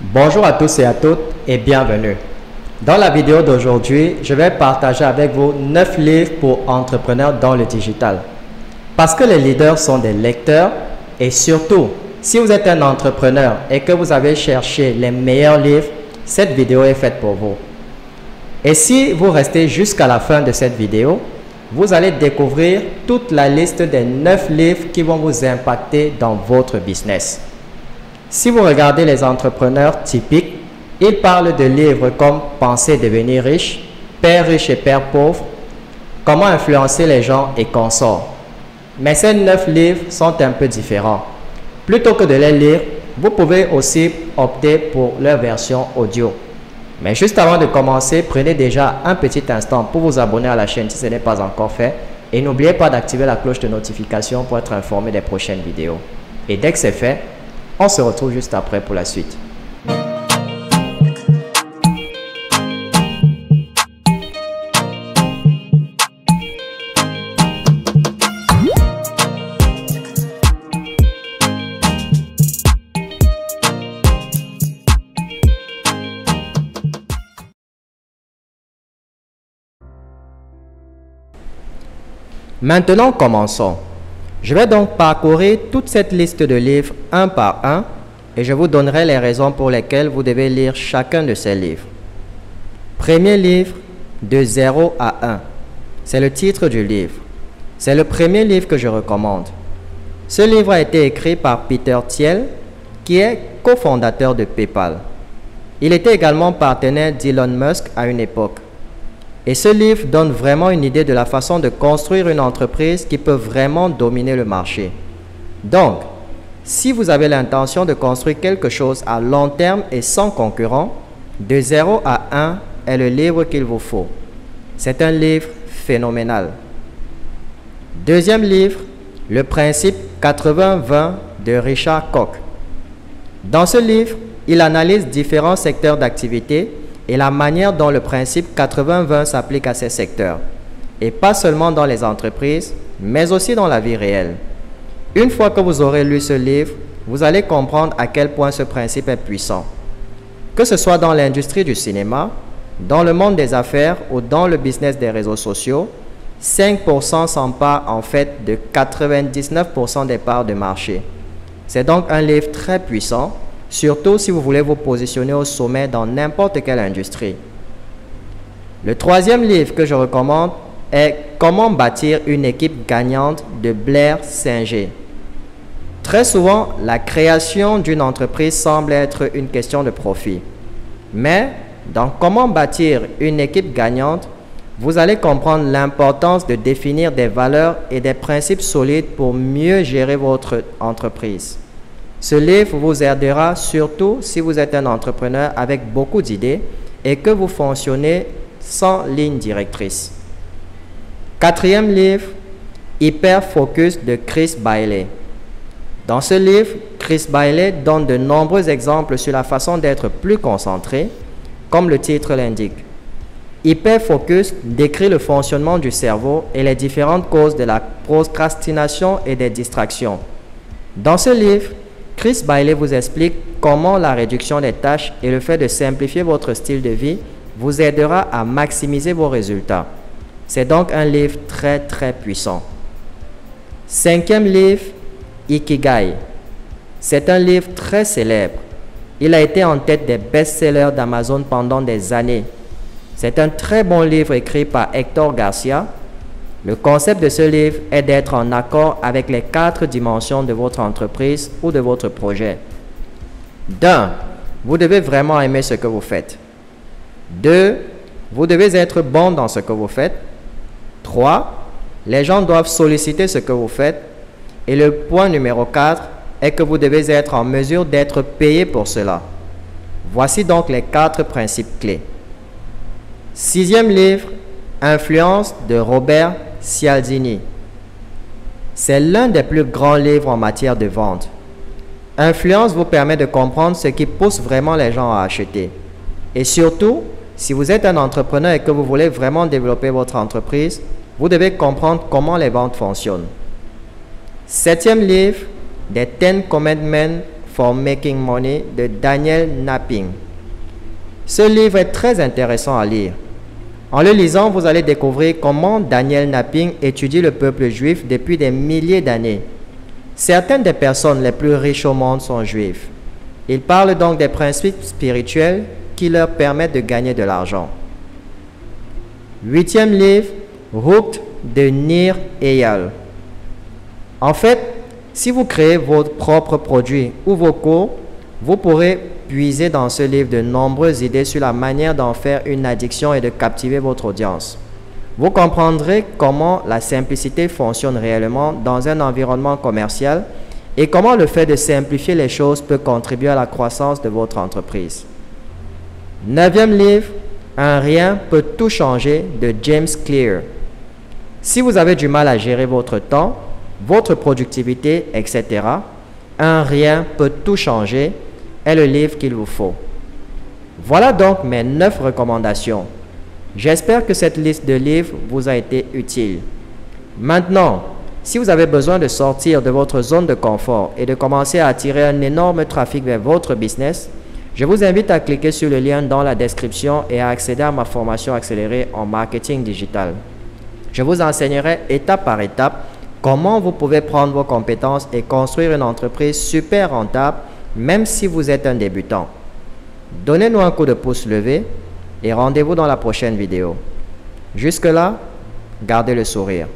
Bonjour à tous et à toutes et bienvenue. Dans la vidéo d'aujourd'hui, je vais partager avec vous 9 livres pour entrepreneurs dans le digital. Parce que les leaders sont des lecteurs et surtout, si vous êtes un entrepreneur et que vous avez cherché les meilleurs livres, cette vidéo est faite pour vous. Et si vous restez jusqu'à la fin de cette vidéo, vous allez découvrir toute la liste des 9 livres qui vont vous impacter dans votre business. Si vous regardez les entrepreneurs typiques, ils parlent de livres comme Penser devenir riche, Père riche et Père pauvre, Comment influencer les gens et consorts. Mais ces 9 livres sont un peu différents. Plutôt que de les lire, vous pouvez aussi opter pour leur version audio. Mais juste avant de commencer, prenez déjà un petit instant pour vous abonner à la chaîne si ce n'est pas encore fait. Et n'oubliez pas d'activer la cloche de notification pour être informé des prochaines vidéos. Et dès que c'est fait, on se retrouve juste après pour la suite. Maintenant, commençons. Je vais donc parcourir toute cette liste de livres un par un et je vous donnerai les raisons pour lesquelles vous devez lire chacun de ces livres. Premier livre, De 0 à 1. C'est le titre du livre. C'est le premier livre que je recommande. Ce livre a été écrit par Peter Thiel, qui est cofondateur de PayPal. Il était également partenaire d'Elon Musk à une époque. Et ce livre donne vraiment une idée de la façon de construire une entreprise qui peut vraiment dominer le marché. Donc, si vous avez l'intention de construire quelque chose à long terme et sans concurrent, De 0 à 1 est le livre qu'il vous faut. C'est un livre phénoménal. Deuxième livre, Le principe 80-20 de Richard Koch. Dans ce livre, il analyse différents secteurs d'activité et la manière dont le principe 80-20 s'applique à ces secteurs. Et pas seulement dans les entreprises, mais aussi dans la vie réelle. Une fois que vous aurez lu ce livre, vous allez comprendre à quel point ce principe est puissant. Que ce soit dans l'industrie du cinéma, dans le monde des affaires ou dans le business des réseaux sociaux, 5% s'emparent en fait de 99% des parts de marché. C'est donc un livre très puissant, surtout si vous voulez vous positionner au sommet dans n'importe quelle industrie. Le troisième livre que je recommande est Comment bâtir une équipe gagnante de Blair Singer. Très souvent, la création d'une entreprise semble être une question de profit. Mais dans Comment bâtir une équipe gagnante, vous allez comprendre l'importance de définir des valeurs et des principes solides pour mieux gérer votre entreprise. Ce livre vous aidera surtout si vous êtes un entrepreneur avec beaucoup d'idées et que vous fonctionnez sans ligne directrice. Quatrième livre, Hyper Focus de Chris Bailey. Dans ce livre, Chris Bailey donne de nombreux exemples sur la façon d'être plus concentré, comme le titre l'indique. Hyper Focus décrit le fonctionnement du cerveau et les différentes causes de la procrastination et des distractions. Dans ce livre, Chris Bailey vous explique comment la réduction des tâches et le fait de simplifier votre style de vie vous aidera à maximiser vos résultats. C'est donc un livre très puissant. Cinquième livre, Ikigai. C'est un livre très célèbre. Il a été en tête des best-sellers d'Amazon pendant des années. C'est un très bon livre écrit par Hector Garcia. Le concept de ce livre est d'être en accord avec les 4 dimensions de votre entreprise ou de votre projet. D'un, vous devez vraiment aimer ce que vous faites. 2, vous devez être bon dans ce que vous faites. 3, les gens doivent solliciter ce que vous faites. Et le point numéro 4 est que vous devez être en mesure d'être payé pour cela. Voici donc les 4 principes clés. Sixième livre, Influence de Robert Cialdini. C'est l'un des plus grands livres en matière de vente. Influence vous permet de comprendre ce qui pousse vraiment les gens à acheter. Et surtout, si vous êtes un entrepreneur et que vous voulez vraiment développer votre entreprise, vous devez comprendre comment les ventes fonctionnent. Septième livre, des 10 Commandments for Making Money de Daniel Knapping. Ce livre est très intéressant à lire. En le lisant, vous allez découvrir comment Daniel Knapping étudie le peuple juif depuis des milliers d'années. Certaines des personnes les plus riches au monde sont juives. Il parle donc des principes spirituels qui leur permettent de gagner de l'argent. 8e livre, Hooked de Nir Eyal. En fait, si vous créez votre propre produit ou vos cours, vous pourrez puiser dans ce livre de nombreuses idées sur la manière d'en faire une addiction et de captiver votre audience. Vous comprendrez comment la simplicité fonctionne réellement dans un environnement commercial et comment le fait de simplifier les choses peut contribuer à la croissance de votre entreprise. 9e livre, Un rien peut tout changer de James Clear. Si vous avez du mal à gérer votre temps, votre productivité, etc., Un rien peut tout changer est le livre qu'il vous faut. Voilà donc mes 9 recommandations. J'espère que cette liste de livres vous a été utile. Maintenant, si vous avez besoin de sortir de votre zone de confort et de commencer à attirer un énorme trafic vers votre business, je vous invite à cliquer sur le lien dans la description et à accéder à ma formation accélérée en marketing digital. Je vous enseignerai étape par étape comment vous pouvez prendre vos compétences et construire une entreprise super rentable même si vous êtes un débutant. Donnez-nous un coup de pouce levé et rendez-vous dans la prochaine vidéo. Jusque-là, gardez le sourire.